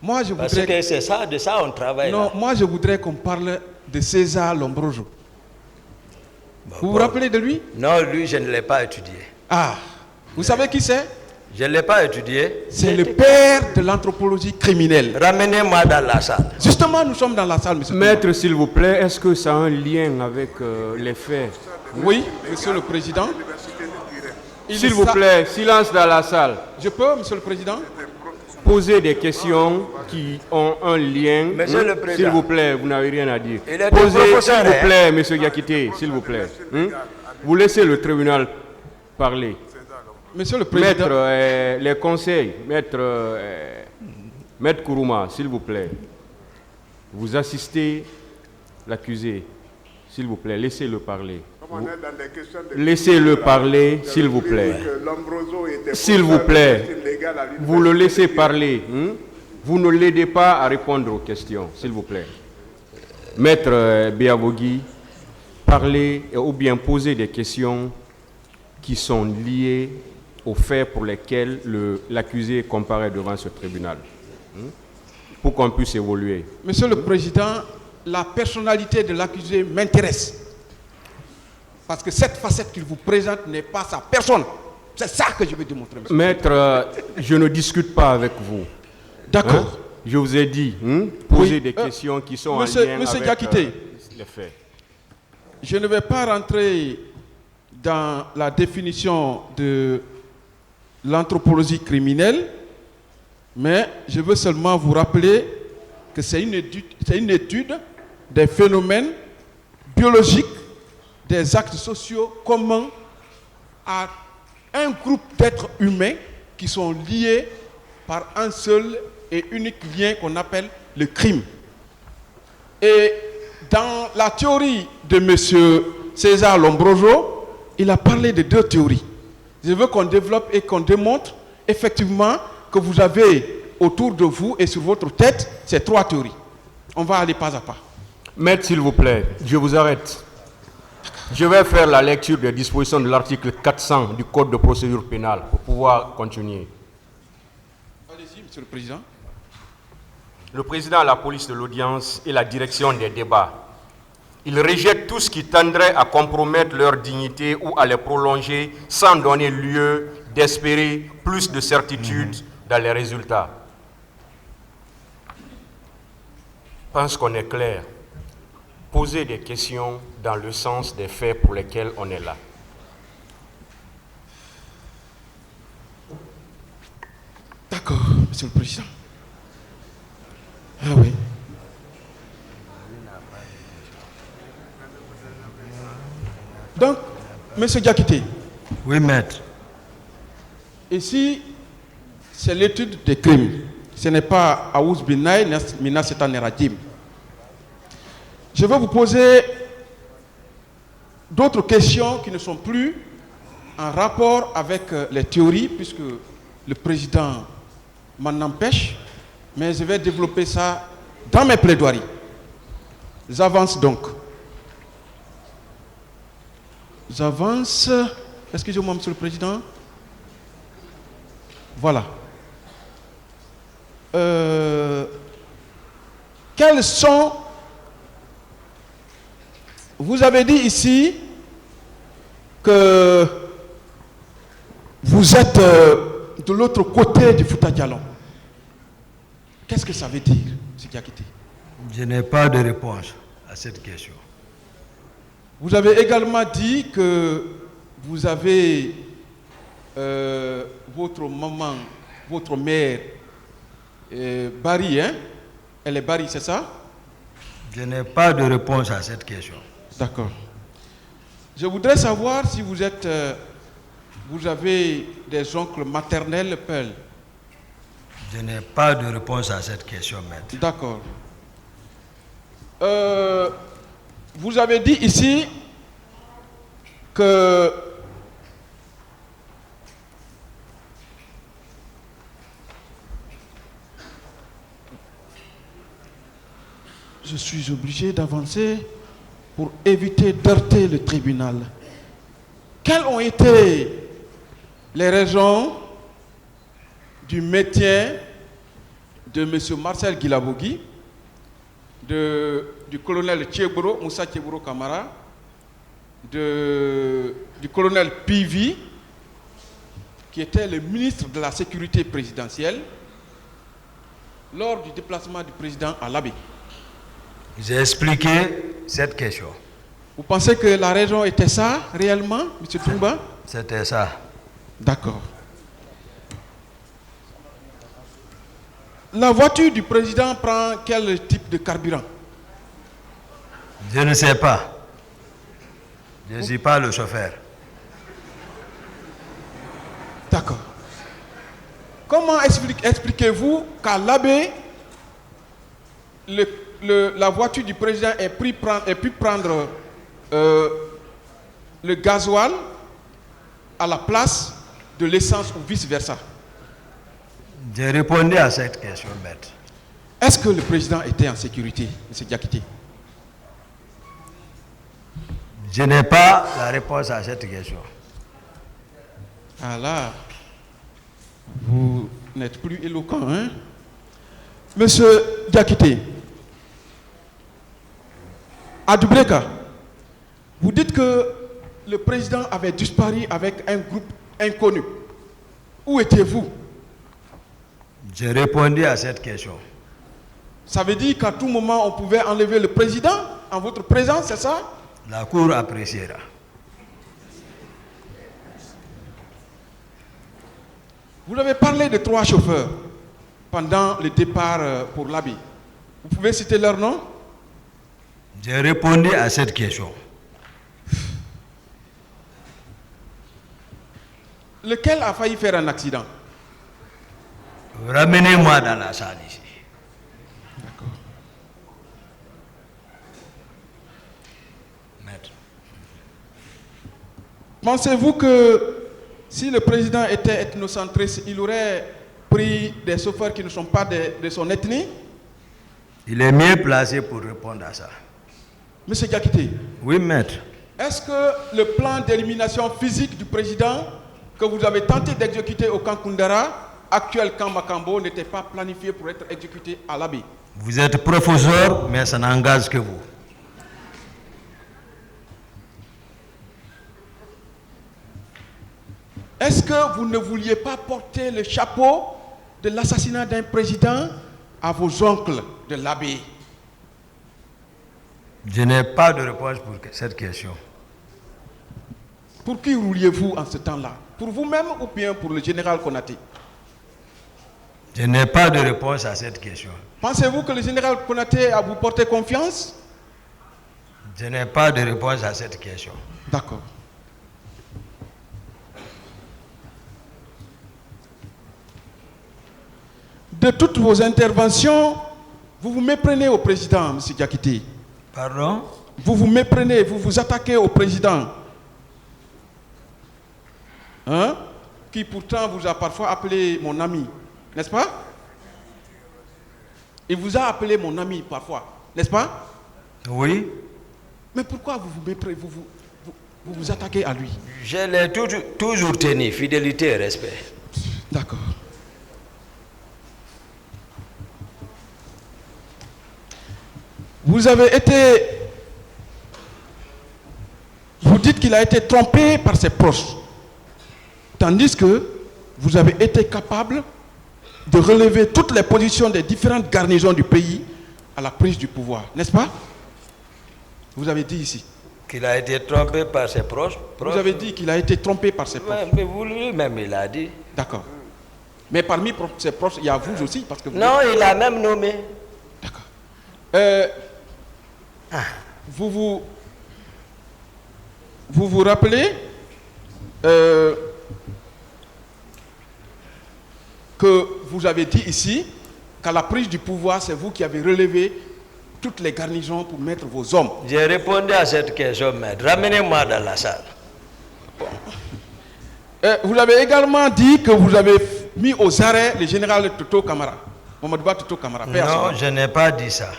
Moi, je Parce voudrais... que c'est ça, de ça on travaille. Non, Là. moi, je voudrais qu'on parle de César Lombroso. Vous vous rappelez de lui? Non, lui, je ne l'ai pas étudié. Ah, vous savez qui c'est? Je ne l'ai pas étudié. C'est le père de l'anthropologie criminelle. Ramenez-moi dans la salle. Justement, nous sommes dans la salle, monsieur. Maître, s'il vous plaît, est-ce que ça a un lien avec les faits? Oui, monsieur le président. S'il vous plaît, silence dans la salle. Je peux, monsieur le président? Poser des questions qui ont un lien. Monsieur le président. S'il vous plaît, vous n'avez rien à dire. Il est Posez, s'il professeur, vous plaît, monsieur Diakité, s'il vous plaît. Vous laissez le tribunal parler. Monsieur le président. Maître, les conseils, maître Kourouma, s'il vous plaît. Vous assistez l'accusé. S'il vous plaît, laissez-le parler. Laissez-le parler, s'il vous plaît. S'il vous plaît, vous le laissez parler. Vous ne l'aidez pas à répondre aux questions, s'il vous plaît. Maître Biavogui, parlez ou bien posez des questions qui sont liées aux faits pour lesquels l'accusé comparaît devant ce tribunal. Pour qu'on puisse évoluer. Monsieur le président, la personnalité de l'accusé m'intéresse. Parce que cette facette qu'il vous présente n'est pas sa personne. C'est ça que je veux démontrer, monsieur. Maître, je ne discute pas avec vous. D'accord. Je vous ai dit, posez des questions qui sont en lien Monsieur avec Diakité, les faits. je ne vais pas rentrer dans la définition de l'anthropologie criminelle, mais je veux seulement vous rappeler que c'est une étude des phénomènes biologiques, des actes sociaux communs à un groupe d'êtres humains qui sont liés par un seul et unique lien qu'on appelle le crime. Et dans la théorie de M. César Lombroso, il a parlé de deux théories. Je veux qu'on développe et qu'on démontre effectivement que vous avez autour de vous et sur votre tête ces trois théories. On va aller pas à pas. Maître, s'il vous plaît, je vous arrête. Je vais faire la lecture des dispositions de l'article 400 du Code de procédure pénale pour pouvoir continuer. Allez-y, monsieur le président. Le président de la police de l'audience et la direction des débats, ils rejettent tout ce qui tendrait à compromettre leur dignité ou à les prolonger sans donner lieu d'espérer plus de certitude dans les résultats. Je pense qu'on est clair. Poser des questions dans le sens des faits pour lesquels on est là. D'accord, monsieur le président. Ah oui. Donc, monsieur Diakité. Oui, maître. Ici, c'est l'étude des crimes. Ce n'est pas Aouz Binaï, Mina Setan Radim. Je vais vous poser d'autres questions qui ne sont plus en rapport avec les théories, puisque le président m'en empêche, mais je vais développer ça dans mes plaidoiries. J'avance donc. J'avance. Excusez-moi, monsieur le président. Voilà. Quels sont... Vous avez dit ici que vous êtes de l'autre côté du Fouta Djallon. Qu'est-ce que ça veut dire, M. Diakité? Je n'ai pas de réponse à cette question. Vous avez également dit que vous avez votre maman, votre mère, Barry, hein? Elle est Barry, c'est ça? Je n'ai pas de réponse à cette question. D'accord. Je voudrais savoir si vous êtes, vous avez des oncles maternels, Peul. Je n'ai pas de réponse à cette question, maître. D'accord. Vous avez dit ici que je suis obligé d'avancer pour éviter d'heurter le tribunal. Quelles ont été les raisons du maintien de M. Marcel Guilabogui, du colonel Moussa Tcheboro Kamara, du colonel Pivi, qui était le ministre de la Sécurité présidentielle, lors du déplacement du président à l'Abbé. J'ai expliqué cette question. Vous pensez que la raison était ça, réellement, M. Toumba? C'était ça. D'accord. La voiture du président prend quel type de carburant? Je ne sais pas. Je ne suis pas le chauffeur. D'accord. Comment expliquez-vous qu'à l'Abbé, la voiture du président ait pu prendre le gasoil à la place de l'essence ou vice-versa? J'ai répondu à cette question, maître. Est-ce que le président était en sécurité, M. Diakité? Je n'ai pas la réponse à cette question. Ah là, vous n'êtes plus éloquent, hein? Monsieur Diakité, à Dubreka, vous dites que le président avait disparu avec un groupe inconnu. Où étiez-vous? J'ai répondu à cette question. Ça veut dire qu'à tout moment, on pouvait enlever le président en votre présence, c'est ça? La Cour appréciera. Vous avez parlé de 3 chauffeurs pendant le départ pour l'Abbé. Vous pouvez citer leur nom? J'ai répondu à cette question. Lequel a failli faire un accident? Ramenez-moi dans la salle ici. D'accord. Maître. Pensez-vous que si le président était ethnocentriste, il aurait pris des chauffeurs qui ne sont pas de son ethnie? Il est mieux placé pour répondre à ça. Monsieur Diakité. Oui, maître. Est-ce que le plan d'élimination physique du président que vous avez tenté d'exécuter au camp Koundara, actuel camp Makambo, n'était pas planifié pour être exécuté à l'Abbé? Vous êtes professeur, mais ça n'engage que vous. Est-ce que vous ne vouliez pas porter le chapeau de l'assassinat d'un président à vos oncles de l'Abbé? Je n'ai pas de réponse pour cette question. Pour qui rouliez-vous en ce temps-là? Pour vous-même ou bien pour le général Konaté? Je n'ai pas de réponse à cette question. Pensez-vous que le général Konaté a vous porté confiance? Je n'ai pas de réponse à cette question. D'accord. De toutes vos interventions, vous vous méprenez au président, M. Diakité. Pardon? Vous vous méprenez, vous vous attaquez au président. Hein? Qui pourtant vous a parfois appelé mon ami, n'est-ce pas? Il vous a appelé mon ami parfois, n'est-ce pas? Oui. Mais pourquoi vous vous méprenez, vous vous attaquez à lui? Je l'ai toujours tenu, fidélité et respect. D'accord. Vous avez été... Vous dites qu'il a été trompé par ses proches. Tandis que vous avez été capable de relever toutes les positions des différentes garnisons du pays à la prise du pouvoir. N'est-ce pas? Vous avez dit ici. Qu'il a été trompé par ses proches. Vous avez dit qu'il a été trompé par ses proches. Mais vous lui-même, il a dit. D'accord. Mais parmi ses proches, il y a vous aussi parce que vous... Non, il a même nommé. D'accord. Vous vous rappelez que vous avez dit ici qu'à la prise du pouvoir, c'est vous qui avez relevé toutes les garnisons pour mettre vos hommes. J'ai répondu à cette question, maître. Ramenez-moi dans la salle. Bon. Vous avez également dit que vous avez mis aux arrêts le général Toto Kamara. Mamadouba Toto Kamara. Non, je n'ai pas dit ça.